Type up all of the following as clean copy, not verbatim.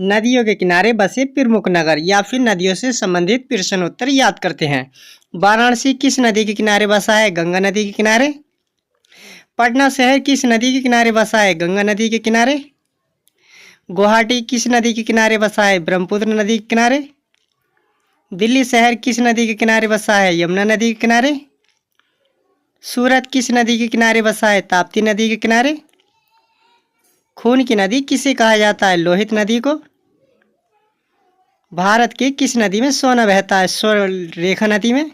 नदियों के किनारे बसे प्रमुख नगर या फिर नदियों से संबंधित प्रश्नोत्तर याद करते हैं। वाराणसी किस नदी के किनारे बसा है? गंगा नदी के किनारे। पटना शहर किस नदी के किनारे बसा है? गंगा नदी के किनारे। गुवाहाटी किस नदी के किनारे बसा है? ब्रह्मपुत्र नदी के किनारे। दिल्ली शहर किस नदी के किनारे बसा है? यमुना नदी के किनारे। सूरत किस नदी के किनारे बसा है? ताप्ती नदी के किनारे। खून की नदी किसे कहा जाता है? लोहित नदी को। भारत की किस नदी में सोना बहता है? स्वर्णरेखा नदी में।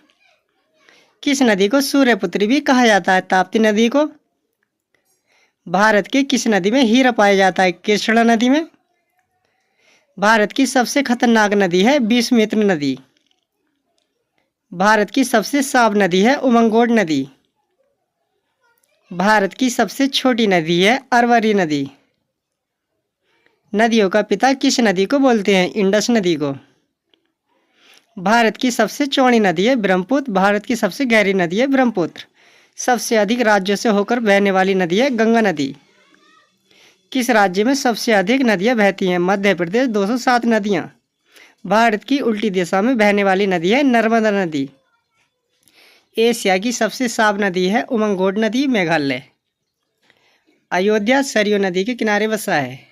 किस नदी को सूर्यपुत्री भी कहा जाता है? ताप्ती नदी को। भारत की किस नदी में हीरा पाया जाता है? कृष्णा नदी में। भारत की सबसे खतरनाक नदी है विषमित्र नदी। भारत की सबसे साफ नदी है उमंगोट नदी। भारत की सबसे छोटी नदी है अरवरी नदी। नदियों का पिता किस नदी को बोलते हैं? इंडस नदी को। भारत की सबसे चौड़ी नदी है ब्रह्मपुत्र। भारत की सबसे गहरी नदी है ब्रह्मपुत्र। सबसे अधिक राज्यों से होकर बहने वाली नदी है गंगा नदी। किस राज्य में सबसे अधिक नदियां बहती हैं? मध्य प्रदेश 207 नदियां। भारत की उल्टी दिशा में बहने वाली नदी है नर्मदा नदी। एशिया की सबसे साफ नदी है उमंगोट नदी, मेघालय। अयोध्या सरयू नदी के किनारे बसा है।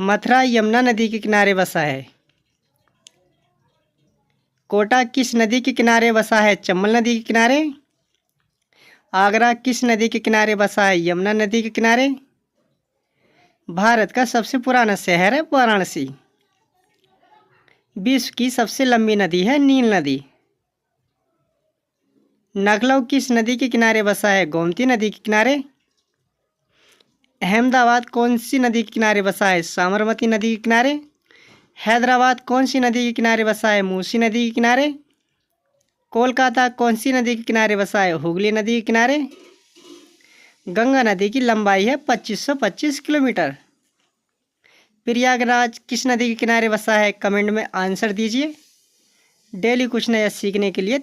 मथुरा यमुना नदी के किनारे बसा है। कोटा किस नदी के किनारे बसा है? चंबल नदी के किनारे। आगरा किस नदी के किनारे बसा है? यमुना नदी के किनारे। भारत का सबसे पुराना शहर है वाराणसी। विश्व की सबसे लंबी नदी है नील नदी। लखनऊ किस नदी के किनारे बसा है? गोमती नदी के किनारे। अहमदाबाद कौन सी नदी के किनारे बसा है? साबरमती नदी के किनारे। हैदराबाद कौन सी नदी के किनारे बसा है? मूसी नदी के किनारे। कोलकाता कौन सी नदी के किनारे बसा है? हुगली नदी के किनारे। गंगा नदी की लंबाई है 2525 किलोमीटर। प्रयागराज किस नदी के किनारे बसा है? कमेंट में आंसर दीजिए। डेली कुछ नया सीखने के लिए